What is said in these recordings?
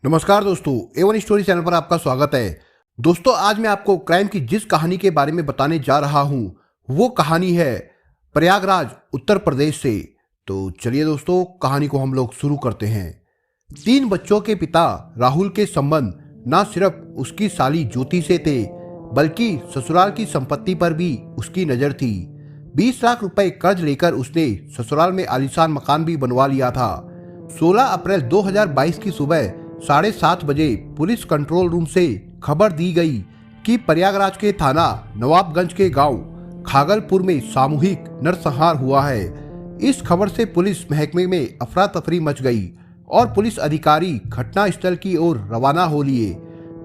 नमस्कार दोस्तों, A1 story channel पर आपका स्वागत है। दोस्तों, आज मैं आपको क्राइम की जिस कहानी के बारे में बताने जा रहा हूँ वो कहानी है प्रयागराज उत्तर प्रदेश से। तो चलिए दोस्तों, कहानी को हम लोग शुरू करते हैं। 3 बच्चों के पिता राहुल के संबंध न सिर्फ उसकी साली ज्योति से थे बल्कि ससुराल की संपत्ति पर भी उसकी नजर थी। 20 लाख रुपए कर्ज लेकर उसने ससुराल में आलीशान मकान भी बनवा लिया था। 16 अप्रैल 2022 की सुबह 7:30 बजे पुलिस कंट्रोल रूम से खबर दी गई कि प्रयागराज के थाना नवाबगंज के गांव खागलपुर में सामूहिक नरसंहार हुआ है। इस खबर से पुलिस महकमे में अफरा तफरी मच गई और पुलिस अधिकारी घटना स्थल की ओर रवाना हो लिए।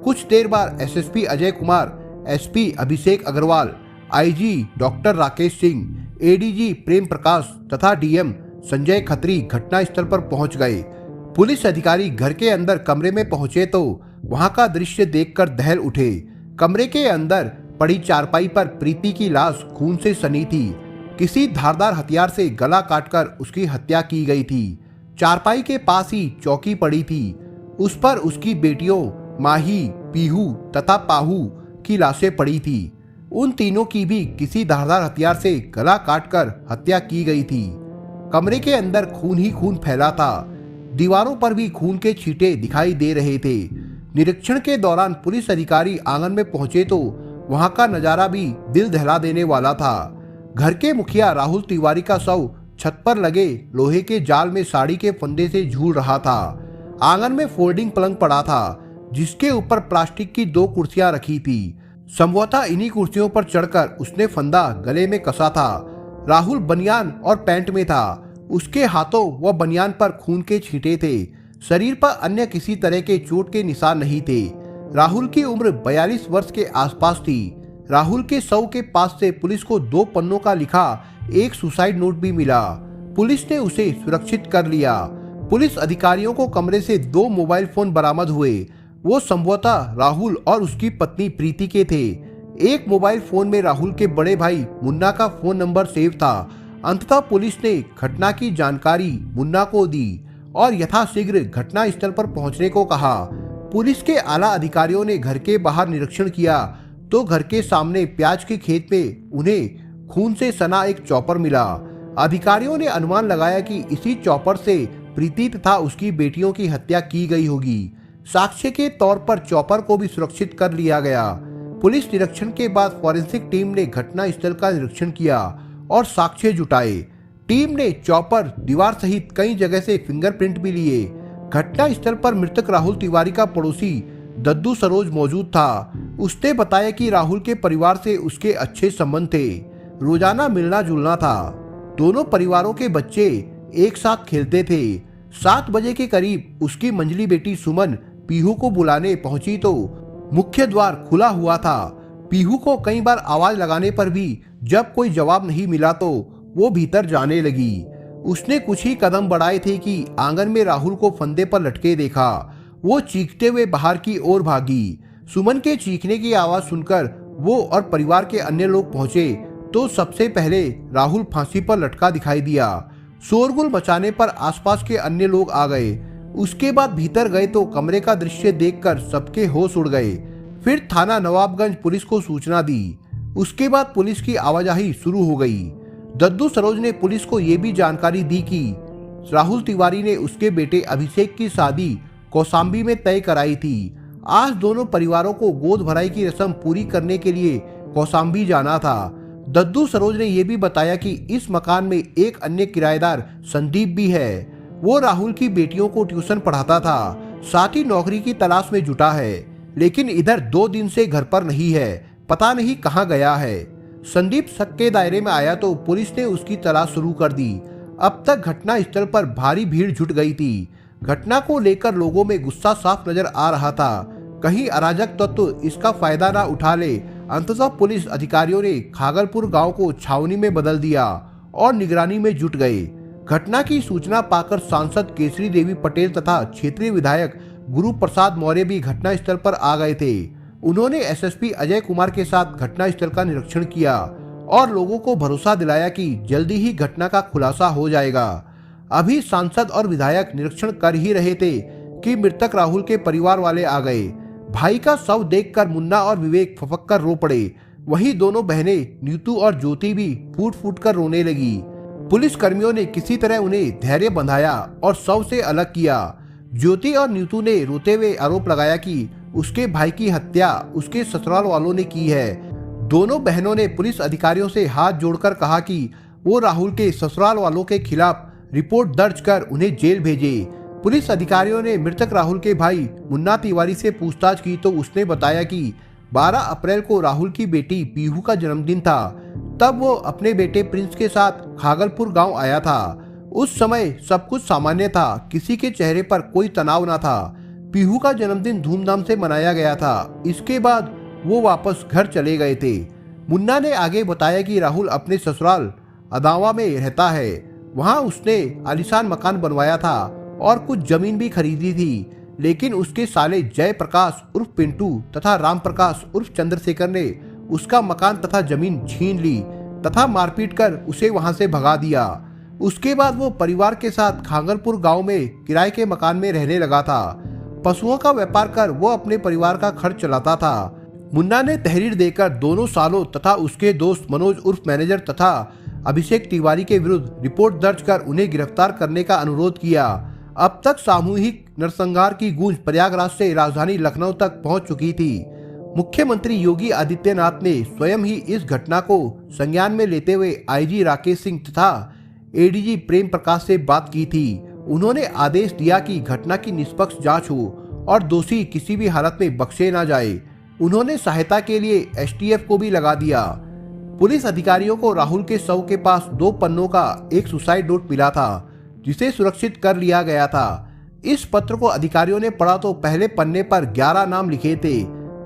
कुछ देर बाद SSP Ajay Kumar, SP Abhishek Agrawal, IG doctor Rakesh Singh, ADG Prem Prakash तथा डीएम संजय खत्री घटना स्थल पर पहुंच गए। पुलिस अधिकारी घर के अंदर कमरे में पहुंचे तो वहां का दृश्य देखकर दहल उठे। कमरे के अंदर पड़ी चारपाई पर प्रीति की लाश खून से सनी थी। किसी धारदार हथियार से गला काटकर उसकी हत्या की गई थी। चारपाई के पास ही चौकी पड़ी थी, उस पर उसकी बेटियों माही, पीहू तथा पाहू की लाशें पड़ी थी। उन तीनों की भी किसी धारदार हथियार से गला काटकर हत्या की गई थी। कमरे के अंदर खून ही खून फैला था। दीवारों पर भी खून के छींटे दिखाई दे रहे थे। निरीक्षण के दौरान पुलिस अधिकारी आंगन में पहुंचे तो वहां का नजारा भी दिल दहला देने वाला था। घर के मुखिया राहुल तिवारी का शव छत पर लगे लोहे के जाल में साड़ी के फंदे से झूल रहा था। आंगन में फोल्डिंग पलंग पड़ा था जिसके ऊपर प्लास्टिक की 2 कुर्सियां रखी थी। संभवतः इन्हीं कुर्सियों पर चढ़कर उसने फंदा गले में कसा था। राहुल बनियान और पैंट में था। उसके हाथों व बनियान पर खून के छींटे थे। शरीर पर अन्य किसी तरह के चोट के निशान नहीं थे। राहुल की उम्र 42 वर्ष के आसपास थी। राहुल के शव के पास से पुलिस को 2 पन्नों का लिखा एक सुसाइड नोट भी मिला। पुलिस ने उसे सुरक्षित कर लिया। पुलिस अधिकारियों को कमरे से 2 मोबाइल फोन बरामद हुए। वो संभवतः राहुल और उसकी पत्नी प्रीति के थे। एक मोबाइल फोन में राहुल के बड़े भाई मुन्ना का फोन नंबर सेव था। अंततः पुलिस ने घटना की जानकारी मुन्ना को दी और यथाशीघ्र घटना स्थल पर पहुंचने को कहा। पुलिस के आला अधिकारियों ने घर के बाहर निरीक्षण किया तो घर के सामने प्याज के खेत में उन्हें खून से सना एक चॉपर मिला। अधिकारियों ने अनुमान लगाया कि इसी चॉपर से प्रीति तथा उसकी बेटियों की हत्या की गई होगी। साक्ष्य के तौर पर चॉपर को भी सुरक्षित कर लिया गया। पुलिस निरीक्षण के बाद फॉरेंसिक टीम ने घटना स्थल का निरीक्षण किया और साक्ष्य जुटाए। टीम ने चॉपर, दीवार सहित कई जगह से फिंगरप्रिंट भी लिए। घटना स्थल पर मृतक राहुल तिवारी का पड़ोसी दद्दू सरोज मौजूद था। उसने बताया कि राहुल के परिवार से उसके अच्छे संबंध थे, रोजाना मिलना जुलना था। दोनों परिवारों के बच्चे एक साथ खेलते थे। 7 बजे के करीब उसकी मंझली बेटी सुमन पीहू को बुलाने पहुंची तो मुख्य द्वार खुला हुआ था। पीहू को कई बार आवाज लगाने पर भी जब कोई जवाब नहीं मिला तो वो भीतर जाने लगी। उसने कुछ ही कदम बढ़ाए थे कि आंगन में राहुल को फंदे पर लटके देखा। वो चीखते हुए बाहर की ओर भागी। सुमन के चीखने की आवाज सुनकर वो और परिवार के अन्य लोग पहुंचे तो सबसे पहले राहुल फांसी पर लटका दिखाई दिया। शोरगुल मचाने पर आसपास के अन्य लोग आ गए। उसके बाद भीतर गए तो कमरे का दृश्य देखकर सबके होश उड़ गए। फिर थाना नवाबगंज पुलिस को सूचना दी। उसके बाद पुलिस की आवाजाही शुरू हो गई। दद्दू सरोज ने पुलिस को यह भी जानकारी दी कि राहुल तिवारी ने उसके बेटे अभिषेक की शादी कौशाम्बी में तय कराई थी। आज दोनों परिवारों को गोद भराई की रस्म पूरी करने के लिए कौशाम्बी जाना था। दद्दू सरोज ने यह भी बताया कि इस मकान में एक अन्य किराएदार संदीप भी है। वो राहुल की बेटियों को ट्यूशन पढ़ाता था, साथ ही नौकरी की तलाश में जुटा है, लेकिन इधर 2 दिन से घर पर नहीं है, पता नहीं कहां गया है। संदीप शक के दायरे में आया तो पुलिस ने उसकी तलाश शुरू कर दी। अब तक घटना स्थल पर भारी भीड़ जुट गई थी। घटना को लेकर लोगों में गुस्सा साफ नजर आ रहा था। कहीं अराजक तत्व इसका फायदा ना उठा ले। अंततः पुलिस अधिकारियों ने खागलपुर गांव को छावनी में बदल दिया और निगरानी में जुट गए। घटना की सूचना पाकर सांसद केसरी देवी पटेल तथा क्षेत्रीय विधायक गुरु प्रसाद मौर्य भी घटना स्थल पर आ गए थे। उन्होंने एसएसपी अजय कुमार के साथ घटना स्थल का निरीक्षण किया और लोगों को भरोसा दिलाया कि जल्दी ही घटना का खुलासा हो जाएगा। अभी सांसद और विधायक निरीक्षण कर ही रहे थे कि मृतक राहुल के परिवार वाले आ गए। भाई का शव देखकर मुन्ना और विवेक फपक कर रो पड़े। वहीं दोनों बहनें नीतू और ज्योति भी फूट फूट कर रोने लगी। पुलिस कर्मियों ने किसी तरह उन्हें धैर्य बंधाया और शव से अलग किया। ज्योति और नीतू ने रोते हुए आरोप लगाया कि उसके भाई की हत्या उसके ससुराल वालों ने की है। दोनों बहनों ने पुलिस अधिकारियों से हाथ जोड़कर कहा कि वो राहुल के ससुराल वालों के खिलाफ रिपोर्ट दर्ज कर उन्हें जेल भेजे। पुलिस अधिकारियों ने मृतक राहुल के भाई मुन्ना तिवारी से पूछताछ की तो उसने बताया कि 12 अप्रैल को राहुल की बेटी पीहू का जन्मदिन था। तब वो अपने बेटे प्रिंस के साथ खागलपुर गांव आया था। उस समय सब कुछ सामान्य था, किसी के चेहरे पर कोई तनाव न था। पीहू का जन्मदिन धूमधाम से मनाया गया था। इसके बाद वो वापस घर चले गए थे। मुन्ना ने आगे बताया कि राहुल अपने ससुराल अदावा में रहता है। वहां उसने आलीशान मकान बनवाया था और कुछ जमीन भी खरीदी थी, लेकिन उसके साले जय प्रकाश उर्फ पिंटू तथा राम प्रकाश उर्फ चंद्रशेखर ने उसका मकान तथा जमीन छीन ली तथा मारपीट कर उसे वहां से भगा दिया। उसके बाद वो परिवार के साथ खागलपुर गांव में किराए के मकान में रहने लगा था। पशुओं का व्यापार कर वो अपने परिवार का खर्च चलाता था। मुन्ना ने तहरीर देकर दोनों सालों तथा उसके दोस्त मनोज उर्फ मैनेजर तथा अभिषेक तिवारी के विरुद्ध रिपोर्ट दर्ज कर उन्हें गिरफ्तार करने का अनुरोध किया। अब तक सामूहिक नरसंहार की गूंज प्रयागराज से राजधानी लखनऊ तक पहुंच चुकी थी। मुख्यमंत्री योगी आदित्यनाथ ने स्वयं ही इस घटना को संज्ञान में लेते हुए आईजी राकेश सिंह तथा एडीजी प्रेम प्रकाश से बात की थी। उन्होंने आदेश दिया कि घटना की निष्पक्ष जांच हो और दोषी किसी भी हालत में बख्शे न जाए। उन्होंने सहायता के लिए एसटीएफ को भी लगा दिया। पुलिस अधिकारियों को राहुल के शव के पास 2 पन्नों का एक सुसाइड नोट मिला था, जिसे सुरक्षित कर लिया गया था। इस पत्र को अधिकारियों ने पढ़ा तो पहले पन्ने पर 11 नाम लिखे थे,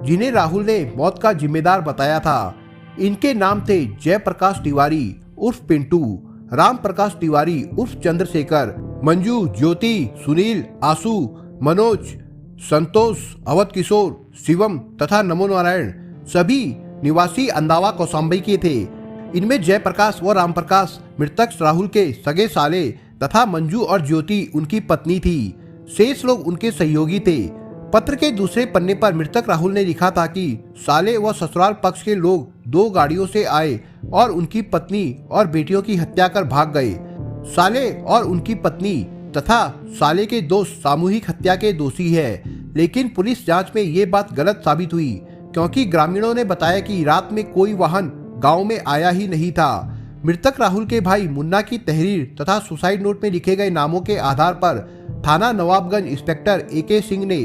जिन्हें राहुल ने मौत का जिम्मेदार बताया था। इनके नाम थे जयप्रकाश तिवारी उर्फ पिंटू, राम प्रकाश तिवारी उर्फ चंद्रशेखर, मंजू, ज्योति, सुनील, आशु, मनोज, संतोष, अवध किशोर, शिवम तथा नमो नारायण सभी निवासी अंदावा कौसाम्बी के थे। इनमें जयप्रकाश व राम प्रकाश मृतक राहुल के सगे साले तथा मंजू और ज्योति उनकी पत्नी थी। शेष लोग उनके सहयोगी थे। पत्र के दूसरे पन्ने पर मृतक राहुल ने लिखा था कि साले व ससुराल पक्ष के लोग 2 गाड़ियों से आए और उनकी पत्नी और बेटियों की हत्या कर भाग गए। साले और उनकी पत्नी तथा साले के दोस्त सामूहिक हत्या के दोषी है, लेकिन पुलिस जांच में ये बात गलत साबित हुई, क्योंकि ग्रामीणों ने बताया कि रात में कोई वाहन गांव में आया ही नहीं था। मृतक राहुल के भाई मुन्ना की तहरीर तथा सुसाइड नोट में लिखे गए नामों के आधार पर थाना नवाबगंज इंस्पेक्टर AK सिंह ने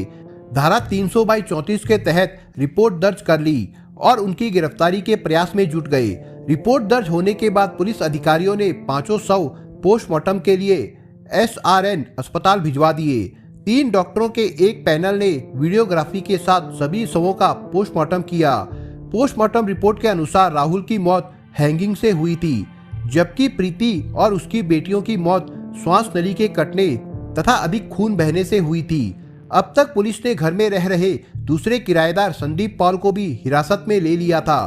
धारा 300/34 के तहत रिपोर्ट दर्ज कर ली और उनकी गिरफ्तारी के प्रयास में जुट गए। रिपोर्ट दर्ज होने के बाद पुलिस अधिकारियों ने 5 शव पोस्टमार्टम के लिए SRN अस्पताल भिजवा दिए। 3 डॉक्टरों के एक पैनल ने वीडियोग्राफी के साथ सभी शवों का पोस्टमार्टम किया। पोस्टमार्टम रिपोर्ट के अनुसार राहुल की मौत हैंगिंग से हुई थी, जबकि प्रीति और उसकी बेटियों की मौत श्वास नली के कटने तथा अधिक खून बहने से हुई थी। अब तक पुलिस ने घर में रह रहे दूसरे किराएदार संदीप पॉल को भी हिरासत में ले लिया था।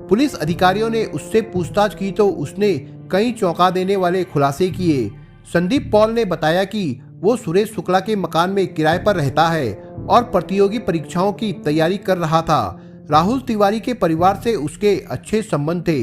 पुलिस अधिकारियों ने उससे पूछताछ की तो उसने कई चौंका देने वाले खुलासे किए। संदीप पॉल ने बताया कि वो सुरेश शुक्ला के मकान में किराए पर रहता है और प्रतियोगी परीक्षाओं की तैयारी कर रहा था। राहुल तिवारी के परिवार से उसके अच्छे संबंध थे।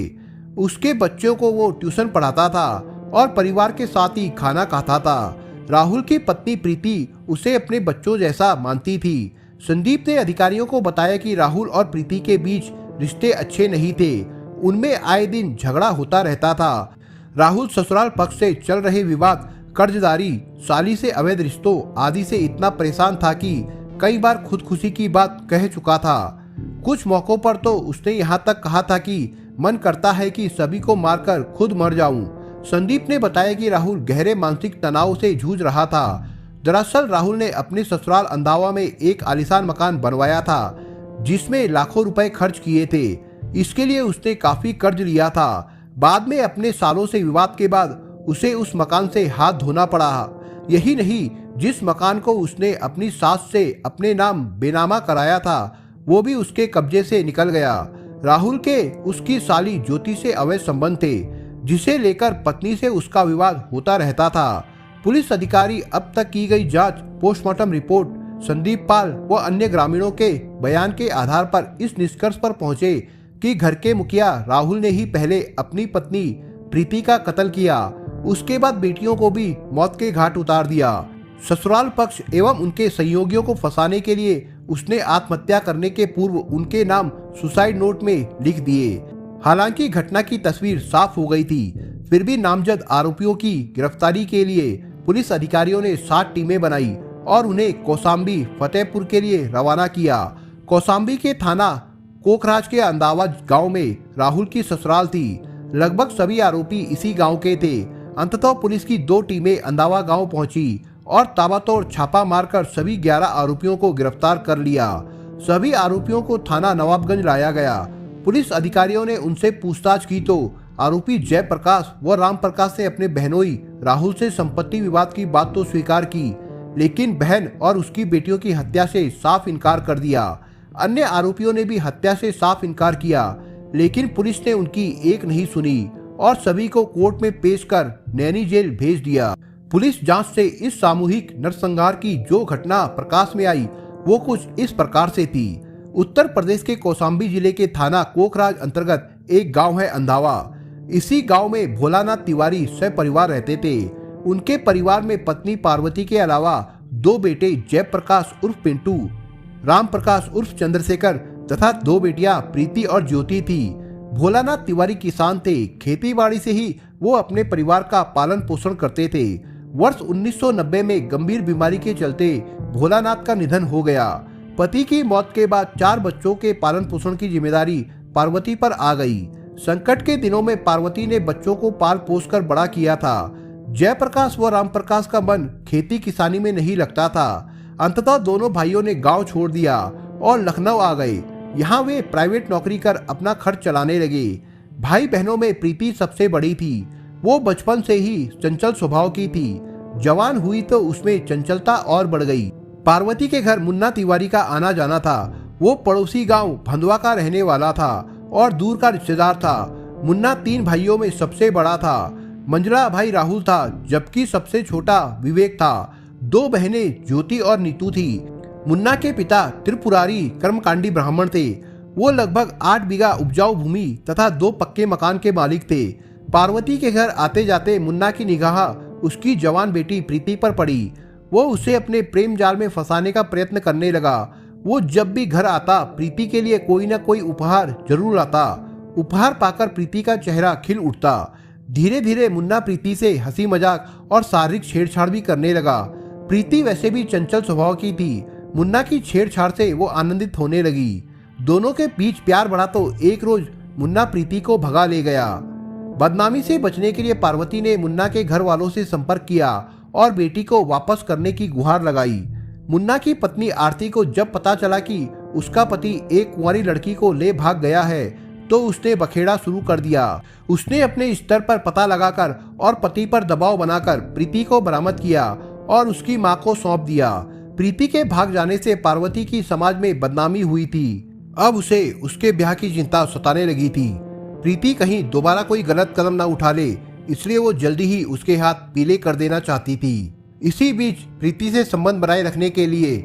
उसके बच्चों को वो ट्यूशन पढ़ाता था और परिवार के साथ ही खाना खाता था। राहुल की पत्नी प्रीति उसे अपने बच्चों जैसा मानती थी। संदीप ने अधिकारियों को बताया कि राहुल और प्रीति के बीच रिश्ते अच्छे नहीं थे। उनमें आए दिन झगड़ा होता रहता था। राहुल ससुराल पक्ष से चल रहे विवाद, कर्जदारी, साली से अवैध रिश्तों आदि से इतना परेशान था कि कई बार खुदकुशी की बात कह चुका था। कुछ मौकों पर तो उसने यहाँ तक कहा था कि मन करता है कि सभी को मारकर खुद मर जाऊं। संदीप ने बताया कि राहुल गहरे मानसिक तनाव से जूझ रहा था। दरअसल राहुल ने अपने ससुराल अंदावा में एक आलीशान मकान बनवाया था, जिसमें लाखों रुपए खर्च किए थे। इसके लिए उसने काफी कर्ज लिया था। बाद में अपने सालों से विवाद के बाद उसे उस मकान से हाथ धोना पड़ा। यही नहीं, जिस मकान को उसने अपनी सास से अपने नाम बेनामा कराया था, वो भी उसके कब्जे से निकल गया। राहुल के उसकी साली ज्योति से अवैध संबंध थे, जिसे लेकर पत्नी से उसका विवाद होता रहता था। पुलिस अधिकारी अब तक की गई जांच, पोस्टमार्टम रिपोर्ट, संदीप पाल व अन्य ग्रामीणों के बयान के आधार पर इस निष्कर्ष पर पहुंचे कि घर के मुखिया राहुल ने ही पहले अपनी पत्नी प्रीति का कत्ल किया, उसके बाद बेटियों को भी मौत के घाट उतार दिया। ससुराल पक्ष एवं उनके सहयोगियों को फंसाने के लिए उसने आत्महत्या करने के पूर्व उनके नाम सुसाइड नोट में लिख दिए। हालांकि घटना की तस्वीर साफ हो गई थी, फिर भी नामजद आरोपियों की गिरफ्तारी के लिए पुलिस अधिकारियों ने 7 टीमें बनाई और उन्हें कौसाम्बी फतेहपुर के लिए रवाना किया। कौसाम्बी के थाना कोखराज के अंदावा गांव में राहुल की ससुराल थी। लगभग सभी आरोपी इसी गांव के थे। अंततः पुलिस की 2 टीमें अंदावा गांव पहुंची और ताबड़तोड़ छापा मारकर सभी 11 आरोपियों को गिरफ्तार कर लिया। सभी आरोपियों को थाना नवाबगंज लाया गया। पुलिस अधिकारियों ने उनसे पूछताछ की तो आरोपी जयप्रकाश व राम प्रकाश ने अपने बहनोई राहुल से संपत्ति विवाद की बात तो स्वीकार की, लेकिन बहन और उसकी बेटियों की हत्या से साफ इनकार कर दिया। अन्य आरोपियों ने भी हत्या से साफ इनकार किया, लेकिन पुलिस ने उनकी एक नहीं सुनी और सभी को कोर्ट में पेश कर नैनी जेल भेज दिया। पुलिस जांच से इस सामूहिक नरसंहार की जो घटना प्रकाश में आई वो कुछ इस प्रकार से थी। उत्तर प्रदेश के कौसाम्बी जिले के थाना कोखराज अंतर्गत एक गांव है अंदावा। इसी गांव में भोलानाथ तिवारी सपरिवार रहते थे। उनके परिवार में पत्नी पार्वती के अलावा 2 बेटे जयप्रकाश उर्फ पिंटू, राम प्रकाश उर्फ चंद्रशेखर तथा 2 बेटियां प्रीति और ज्योति थी। भोलानाथ तिवारी किसान थे। खेती बाड़ी से ही वो अपने परिवार का पालन पोषण करते थे। वर्ष 1990 में गंभीर बीमारी के चलते भोलानाथ का निधन हो गया। पति की मौत के बाद 4 बच्चों के पालन पोषण की जिम्मेदारी पार्वती पर आ गई। संकट के दिनों में पार्वती ने बच्चों को पाल पोस कर बड़ा किया था। जयप्रकाश व राम प्रकाश का मन खेती किसानी में नहीं लगता था। अंततः दोनों भाइयों ने गांव छोड़ दिया और लखनऊ आ गए। यहाँ वे प्राइवेट नौकरी कर अपना खर्च चलाने लगे। भाई बहनों में प्रीति सबसे बड़ी थी। वो बचपन से ही चंचल स्वभाव की थी। जवान हुई तो उसमें चंचलता और बढ़ गई। पार्वती के घर मुन्ना तिवारी का आना जाना था। वो पड़ोसी गांव भंदवा का रहने वाला था और दूर का रिश्तेदार था। मुन्ना 3 भाइयों में सबसे बड़ा था। मंझला भाई राहुल था, जबकि सबसे छोटा विवेक था। 2 बहनें ज्योति और नीतू थी। मुन्ना के पिता त्रिपुरारी कर्मकांडी ब्राह्मण थे। वो लगभग 8 बीघा उपजाऊ भूमि तथा 2 पक्के मकान के मालिक थे। पार्वती के घर आते जाते मुन्ना की निगाह उसकी जवान बेटी प्रीति पर पड़ी। वो उसे अपने प्रेम जाल में फंसाने का प्रयत्न करने लगा। वो जब भी घर आता प्रीति के लिए कोई न कोई उपहार जरूर लाता। उपहार पाकर प्रीति का चेहरा खिल उठता। धीरे धीरे मुन्ना प्रीति से हंसी मजाक और शारीरिक छेड़छाड़ भी करने लगा। प्रीति वैसे भी चंचल स्वभाव की थी। मुन्ना की छेड़छाड़ से वो आनंदित होने लगी। दोनों के बीच प्यार बढ़ा तो एक रोज मुन्ना प्रीति को भगा ले गया। बदनामी से बचने के लिए पार्वती ने मुन्ना के घर वालों से संपर्क किया और बेटी को वापस करने की गुहार लगाई। मुन्ना की पत्नी आरती को जब पता चला कि उसका पति एक कुंवारी लड़की को ले भाग गया है तो उसने बखेड़ा शुरू कर दिया। उसने अपने स्तर पर पता लगाकर और पति पर दबाव बनाकर प्रीति को बरामद किया और उसकी मां को सौंप दिया। प्रीति के भाग जाने से पार्वती की समाज में बदनामी हुई थी। अब उसे उसके ब्याह की चिंता सताने लगी थी। प्रीति कहीं दोबारा कोई गलत कदम न उठा ले, इसलिए वो जल्दी ही उसके हाथ पीले कर देना चाहती थी। इसी बीच प्रीति से संबंध बनाए रखने के लिए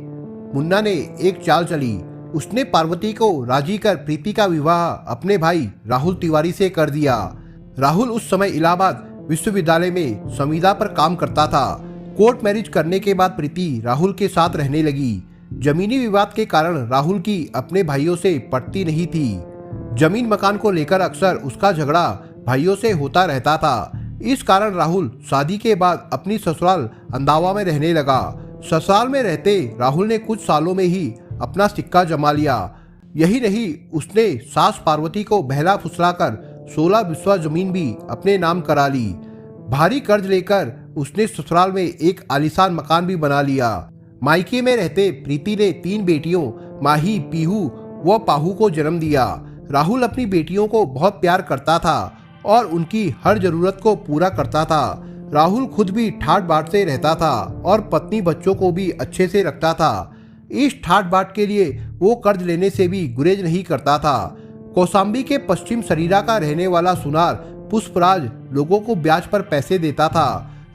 मुन्ना ने एक चाल चली। उसने पार्वती को राजी कर प्रीति का विवाह अपने भाई राहुल तिवारी से कर दिया। राहुल उस समय इलाहाबाद विश्वविद्यालय में संविदा पर काम करता था। कोर्ट मैरिज करने के बाद प्रीति राहुल के साथ रहने लगी। जमीनी विवाद के कारण राहुल की अपने भाइयों से पटती नहीं थी। जमीन मकान को लेकर अक्सर उसका झगड़ा भाइयों से होता रहता था। इस कारण राहुल शादी के बाद अपनी ससुराल अंदावा में रहने लगा। ससुराल में रहते राहुल ने कुछ सालों में ही अपना सिक्का जमा लिया। यही नहीं, उसने सास पार्वती को बहला फुसलाकर 16 बिस्वा जमीन भी अपने नाम करा ली। भारी कर्ज लेकर उसने ससुराल में एक आलीशान मकान भी बना लिया। मायके में रहते प्रीति ने 3 बेटियों माही, पीहू व पाहू को जन्म दिया। राहुल अपनी बेटियों को बहुत प्यार करता था और उनकी हर जरूरत को पूरा करता था। राहुल खुद भी ठाट बाट से रहता था और पत्नी बच्चों को भी अच्छे से रखता था। इस ठाट बाट के लिए वो कर्ज लेने से भी गुरेज नहीं करता था। कौसाम्बी के पश्चिम सरीरा का रहने वाला सुनार पुष्पराज लोगों को ब्याज पर पैसे देता था।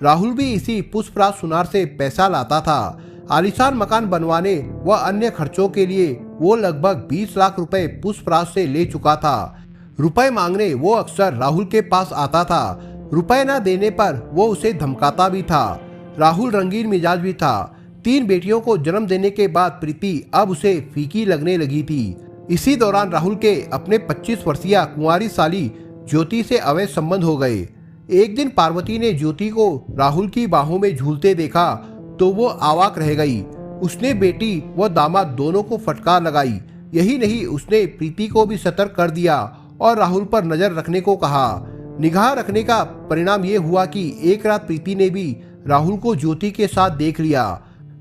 राहुल भी इसी पुष्पराज सुनार से पैसा लाता था। आलीशान मकान बनवाने व अन्य खर्चों के लिए वो लगभग 20 लाख रुपए पुष्पराज से ले चुका था। रुपए मांगने वो अक्सर राहुल के पास आता था। रुपए न देने पर वो उसे धमकाता भी था। राहुल रंगीन मिजाज भी था। 3 बेटियों को जन्म देने के बाद प्रीति अब उसे फीकी लगने लगी थी। इसी दौरान राहुल के अपने 25 वर्षीय कुंवारी साली ज्योति से अवैध संबंध हो गए। एक दिन पार्वती ने ज्योति को राहुल की बाहों में झूलते देखा तो वो अवाक रह गई। उसने बेटी व दामाद दोनों को फटकार लगाई। यही नहीं, उसने प्रीति को भी सतर्क कर दिया और राहुल पर नजर रखने को कहा। निगाह रखने का परिणाम ये हुआ कि एक रात प्रीति ने भी राहुल को ज्योति के साथ देख लिया।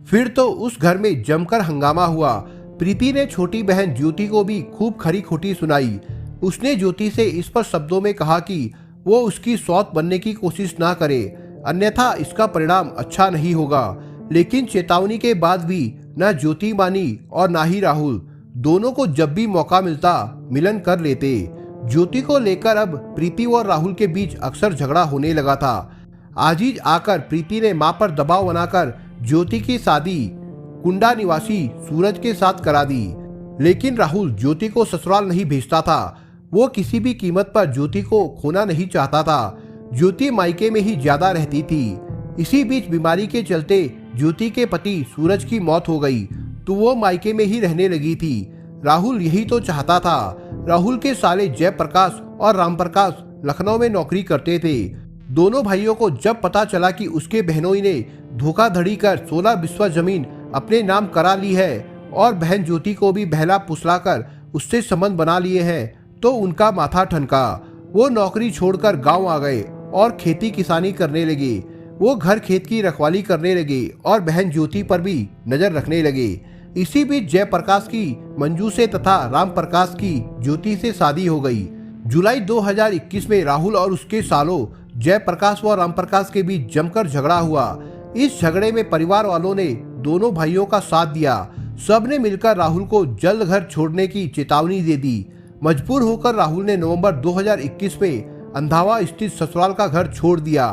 फिर तो उस घर में जमकर हंगामा हुआ। प्रीति ने छोटी बहन ज्योति को भी खूब खरी खोटी सुनाई। उसने ज्योति से इस पर शब्दों में कहा कि वो उसकी सौत बनने की कोशिश ना करे, अन्यथा इसका परिणाम अच्छा नहीं होगा। लेकिन चेतावनी के बाद भी न ज्योति मानी और ना ही राहुल। दोनों को जब भी मौका मिलता मिलन कर लेते। ज्योति को लेकर अब प्रीति और राहुल के बीच अक्सर झगड़ा होने लगा था। आज ही आकर प्रीति ने मां पर दबाव बनाकर ज्योति की शादी कुंडा निवासी सूरज के साथ करा दी। लेकिन राहुल ज्योति को ससुराल नहीं भेजता था। वो किसी भी कीमत पर ज्योति को खोना नहीं चाहता था। ज्योति मायके में ही ज्यादा रहती थी। इसी बीच बीमारी के चलते ज्योति के पति सूरज की मौत हो गई तो वो मायके में ही रहने लगी थी। राहुल यही तो चाहता था। राहुल के साले जयप्रकाश और रामप्रकाश लखनऊ में नौकरी करते थे। दोनों भाइयों को जब पता चला कि उसके बहनोई ने धोखाधड़ी कर 16 बिस्वा जमीन अपने नाम करा ली है और बहन ज्योति को भी बहला फुसलाकर उससे संबंध बना लिए हैं तो उनका माथा ठनका। वो नौकरी छोड़कर गांव आ गए और खेती किसानी करने लगे। वो घर खेत की रखवाली करने लगे और बहन ज्योति पर भी नजर रखने लगे। इसी बीच जयप्रकाश की मंजू से तथा रामप्रकाश की ज्योति से शादी हो गई। जुलाई 2021 में राहुल और उसके सालों जयप्रकाश व रामप्रकाश के बीच जमकर झगड़ा हुआ। इस झगड़े में परिवार वालों ने दोनों भाइयों का साथ दिया। सबने मिलकर राहुल को जल्द घर छोड़ने की चेतावनी दे दी। मजबूर होकर राहुल ने नवंबर 2021 में अंधावा स्थित ससुराल का घर छोड़ दिया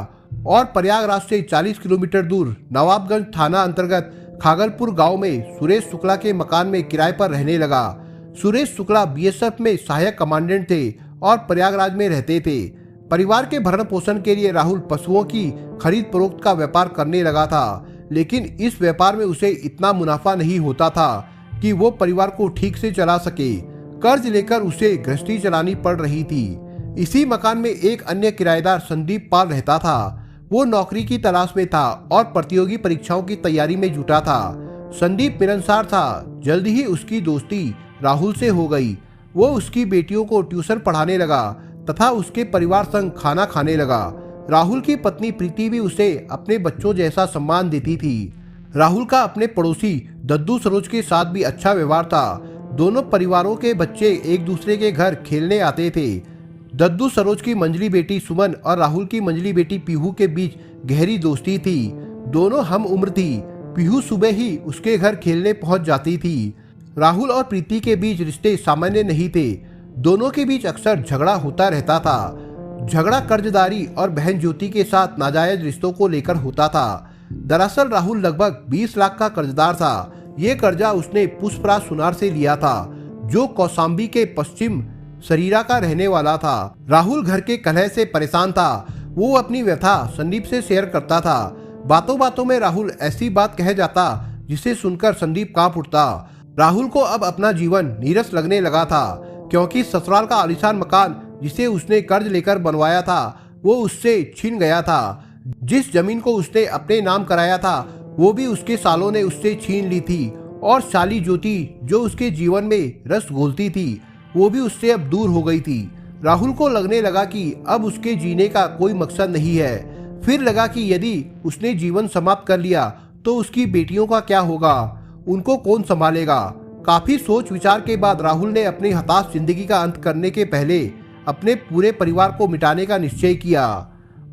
और प्रयागराज से 40 किलोमीटर दूर नवाबगंज थाना अंतर्गत खागलपुर गांव में सुरेश शुक्ला के मकान में किराए पर रहने लगा। सुरेश शुक्ला बीएसएफ में सहायक कमांडेंट थे और प्रयागराज में रहते थे। परिवार के भरण पोषण के लिए राहुल पशुओं की खरीद फरोख्त का व्यापार करने लगा था। लेकिन इस व्यापार में उसे इतना मुनाफा नहीं होता था कि वो परिवार को ठीक से चला सके। कर्ज लेकर उसे गृहस्थी चलानी पड़ रही थी। इसी मकान में एक अन्य किराएदार संदीप पाल रहता था। वो नौकरी की तलाश में था और प्रतियोगी परीक्षाओं की तैयारी में जुटा था। संदीप मिलनसार था। जल्द ही उसकी दोस्ती राहुल से हो गई। वो उसकी बेटियों को ट्यूशन पढ़ाने लगा तथा उसके परिवार संग खाना खाने लगा। राहुल की पत्नी प्रीति भी उसे अपने बच्चों जैसा सम्मान देती थी। राहुल का अपने पड़ोसी दद्दू सरोज के साथ भी अच्छा व्यवहार था। दोनों परिवारों के बच्चे एक दूसरे के घर खेलने आते थे। दद्दू सरोज की मंझली बेटी सुमन और राहुल की मंझली बेटी पीहू के बीच गहरी दोस्ती थी। दोनों हम उम्र थी। पीहू सुबह ही उसके घर खेलने पहुंच जाती थी। राहुल और प्रीति के बीच रिश्ते सामान्य नहीं थे। दोनों के बीच अक्सर झगड़ा होता रहता था। झगड़ा कर्जदारी और बहन ज्योति के साथ नाजायज रिश्तों को लेकर होता था। दरअसल राहुल लगभग 20 लाख का कर्जदार था। ये कर्जा उसने पुष्पराज सुनार से लिया था, जो कौशाम्बी के पश्चिम सरीरा का रहने वाला था। राहुल घर के कलह से परेशान था। वो अपनी व्यथा संदीप से शेयर करता था। बातों बातों में राहुल ऐसी बात कह जाता जिसे सुनकर संदीप कांप उठता। राहुल को अब अपना जीवन नीरस लगने लगा था, क्योंकि ससुराल का आलीशान मकान जिसे उसने कर्ज लेकर बनवाया था वो उससे छिन गया था। जिस जमीन को उसने अपने नाम कराया था वो भी उसके सालों ने उससे छीन ली थी और साली ज्योति जो उसके जीवन में रस घोलती थी वो भी उससे अब दूर हो गई थी। राहुल को लगने लगा कि अब उसके जीने का कोई मकसद नहीं है। फिर लगा कि यदि उसने जीवन समाप्त कर लिया तो उसकी बेटियों का क्या होगा, उनको कौन संभालेगा। काफी सोच विचार के बाद राहुल ने अपनी हताश जिंदगी का अंत करने के पहले अपने पूरे परिवार को मिटाने का निश्चय किया।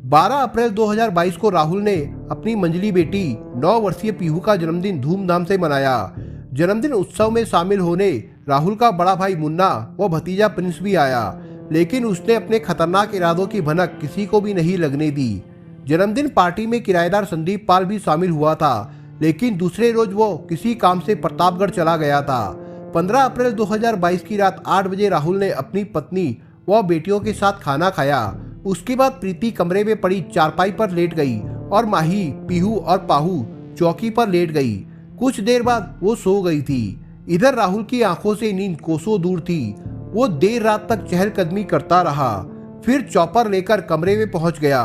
12 अप्रैल 2022 को राहुल ने अपनी मंझली बेटी 9 वर्षीय पीहू का जन्मदिन धूमधाम से मनाया। जन्मदिन उत्सव में शामिल होने राहुल का बड़ा भाई मुन्ना व भतीजा प्रिंस भी आया, लेकिन उसने अपने खतरनाक इरादों की भनक किसी को भी नहीं लगने दी। जन्मदिन पार्टी में किराएदार संदीप पाल भी शामिल हुआ था, लेकिन दूसरे रोज वो किसी काम से प्रतापगढ़ चला गया था। 15 अप्रैल 2022 की रात 8 बजे राहुल ने अपनी पत्नी व बेटियों के साथ खाना खाया। उसके बाद प्रीति कमरे में पड़ी चारपाई पर लेट गई और माही, पीहू और पाहू चौकी पर लेट गई। कुछ देर बाद वो सो गई थी। इधर राहुल की आंखों से नींद कोसों दूर थी। वो देर रात तक चहलकदमी करता रहा, फिर चॉपर लेकर कमरे में पहुंच गया।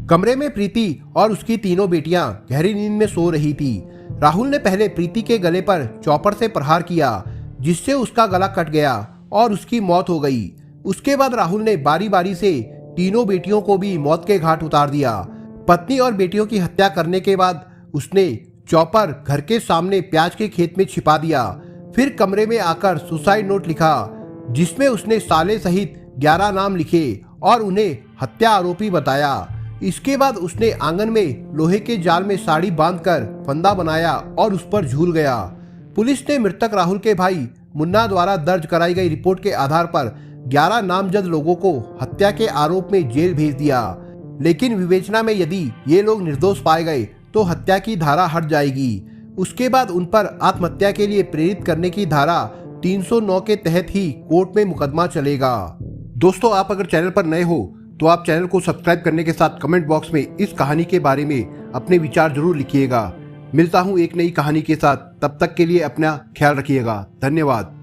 कमरे में प्रीति और उसकी तीनों बेटियां गहरी नींद में सो रही थी। राहुल ने पहले प्रीति के गले पर चॉपर से प्रहार किया, जिससे उसका गला कट गया और उसकी मौत हो गई। उसके बाद राहुल ने बारी बारी से तीनों बेटियों को भी मौत के घाट उतार दिया। पत्नी और बेटियों की हत्या करने के बाद उसने चॉपर घर के सामने प्याज के खेत में छिपा दिया। फिर कमरे में आकर सुसाइड नोट लिखा, जिसमें उसने साले सहित 11 नाम लिखे और उन्हें हत्या आरोपी बताया। इसके बाद उसने आंगन में लोहे के जाल में साड़ी बांधकर फंदा बनाया और उस पर झूल गया। पुलिस ने मृतक राहुल के भाई मुन्ना द्वारा दर्ज कराई गई रिपोर्ट के आधार पर 11 नामजद लोगों को हत्या के आरोप में जेल भेज दिया, लेकिन विवेचना में यदि ये लोग निर्दोष पाए गए तो हत्या की धारा हट जाएगी। उसके बाद उन पर आत्महत्या के लिए प्रेरित करने की धारा 309 के तहत ही कोर्ट में मुकदमा चलेगा। दोस्तों, आप अगर चैनल पर नए हो तो आप चैनल को सब्सक्राइब करने के साथ कमेंट बॉक्स में इस कहानी के बारे में अपने विचार जरूर लिखिएगा। मिलता हूँ एक नई कहानी के साथ, तब तक के लिए अपना ख्याल रखिएगा। धन्यवाद।